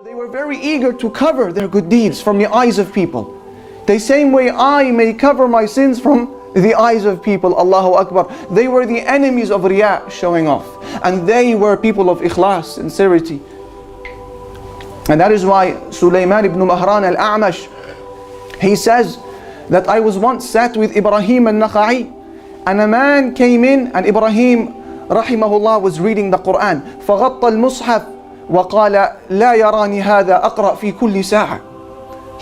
They were very eager to cover their good deeds from the eyes of people. The same way I may cover my sins from the eyes of people. Allahu Akbar. They were the enemies of riya, showing off. And they were people of ikhlas, sincerity. And that is why Sulaiman ibn Mahran al-A'mash, he says that I was once sat with Ibrahim al-Nakha'i, and a man came in, and Ibrahim rahimahullah was reading the Quran. فَغَطَّ الْمُصْحَفِ وَقَالَ لَا يَرَانِ هَذَا أَقْرَأ فِي كُلِّ سَاعَةٍ.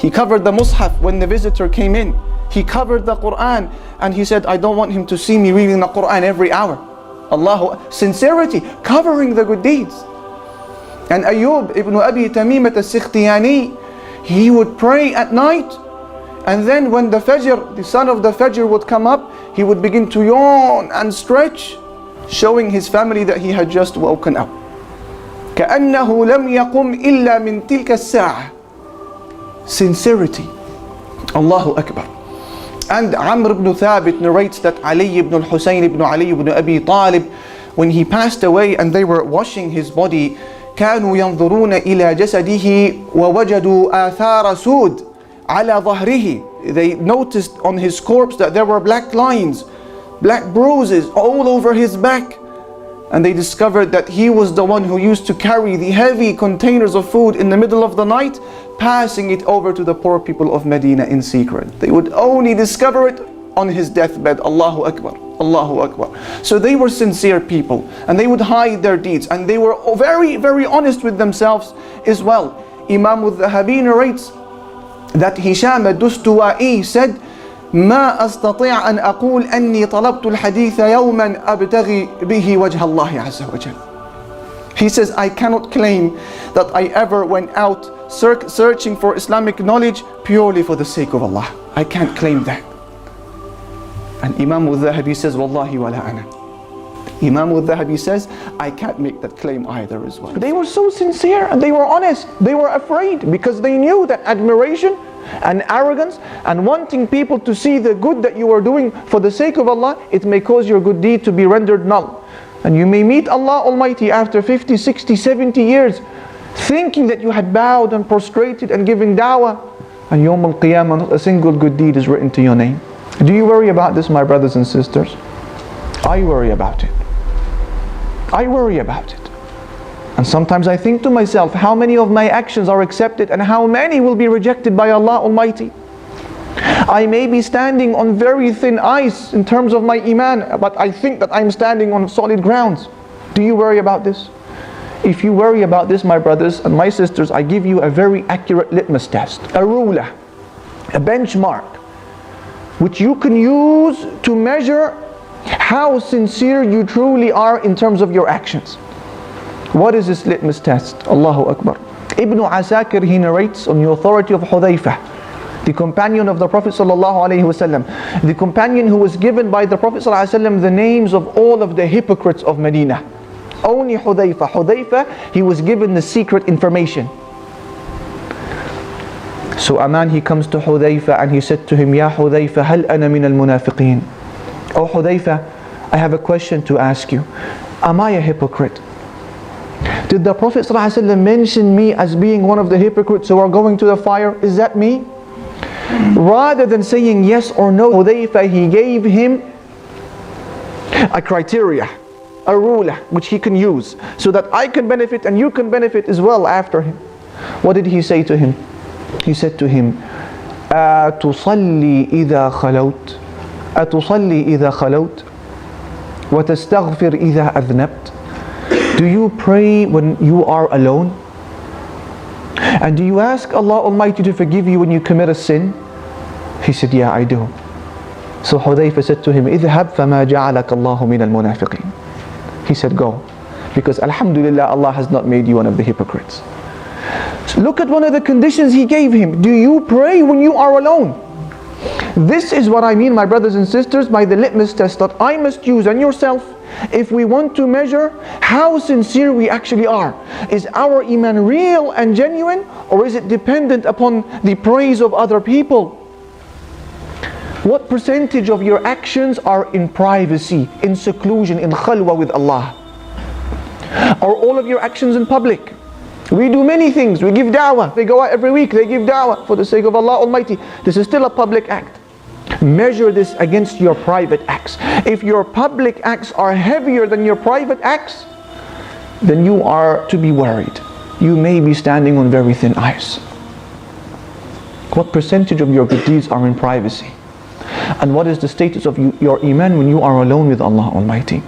He covered the Mus'haf when the visitor came in. He covered the Quran, and he said, I don't want him to see me reading the Quran every hour. Allahu, sincerity, covering the good deeds. And Ayyub ibn Abi Tamimat al-Sikhtiyani, he would pray at night, and then when the Fajr, the sun of the Fajr would come up, he would begin to yawn and stretch, showing his family that he had just woken up. كأنه لم يقم إلا من تلك الساعة. Sincerity. Allahu Akbar. And Amr ibn Thabit narrates that Ali ibn al-Husayn ibn Ali ibn Abi Talib, when he passed away and they were washing his body, كانوا ينظرون إلى جسده ووجدوا آثار سود على ظهره. They noticed on his corpse that there were black lines, black bruises all over his back. And they discovered that he was the one who used to carry the heavy containers of food in the middle of the night, passing it over to the poor people of Medina in secret. They would only discover it on his deathbed. Allahu Akbar, Allahu Akbar. So they were sincere people, and they would hide their deeds, and they were very, very honest with themselves as well. Imam al-Dhahabi narrates that Hisham al-Dustuwa'i said, ما أستطيع أن أقول أني طلبت الحديث يوما أبتغي به وجه الله عز وجل. He says, I cannot claim that I ever went out searching for Islamic knowledge purely for the sake of Allah. I can't claim that. And Imam al-Dhahabi says, Wallahi wala ana. Imam al-Dhahabi says, I can't make that claim either as well. They were so sincere and they were honest. They were afraid because they knew that admiration and arrogance and wanting people to see the good that you are doing for the sake of Allah, it may cause your good deed to be rendered null. And you may meet Allah Almighty after 50, 60, 70 years thinking that you had bowed and prostrated and given da'wah, and Yawm al-Qiyamah not a single good deed is written to your name. Do you worry about this, my brothers and sisters? I worry about it. I worry about it. And sometimes I think to myself, how many of my actions are accepted and how many will be rejected by Allah Almighty? I may be standing on very thin ice in terms of my iman, but I think that I'm standing on solid grounds. Do you worry about this? If you worry about this, my brothers and my sisters, I give you a very accurate litmus test, a ruler, a benchmark, which you can use to measure how sincere you truly are in terms of your actions. What is this litmus test? Allahu Akbar. Ibn Asakir, he narrates on the authority of Hudayfa, the companion of the Prophet ﷺ, the companion who was given by the Prophet ﷺ the names of all of the hypocrites of Medina. Only Hudayfa, he was given the secret information. So a man, he comes to Hudayfa and he said to him, Ya Hudayfa, hal ana min al-munafiqeen? Oh Hudayfa, I have a question to ask you. Am I a hypocrite? Did the Prophet ﷺ mention me as being one of the hypocrites who are going to the fire? Is that me? Rather than saying yes or no, Hudayfa, he gave him a criteria, a rule which he can use so that I can benefit and you can benefit as well after him. What did he say to him? He said to him, أتصلي إذا خلوت أتصلي إذا خلوت وتستغفر إذا أذنبت? Do you pray when you are alone? And do you ask Allah Almighty to forgive you when you commit a sin? He said, yeah, I do. So Hudayfa said to him, اذهب فما جعلك الله من المنافقين. He said, go, because Alhamdulillah, Allah has not made you one of the hypocrites. So look at one of the conditions he gave him. Do you pray when you are alone? This is what I mean, my brothers and sisters, by the litmus test that I must use, and yourself, if we want to measure how sincere we actually are. Is our iman real and genuine, or is it dependent upon the praise of other people? What percentage of your actions are in privacy, in seclusion, in khalwa with Allah? Are all of your actions in public? We do many things. We give da'wah. They go out every week. They give da'wah for the sake of Allah Almighty. This is still a public act. Measure this against your private acts. If your public acts are heavier than your private acts, then you are to be worried. You may be standing on very thin ice. What percentage of your good deeds are in privacy? And what is the status of your iman when you are alone with Allah Almighty?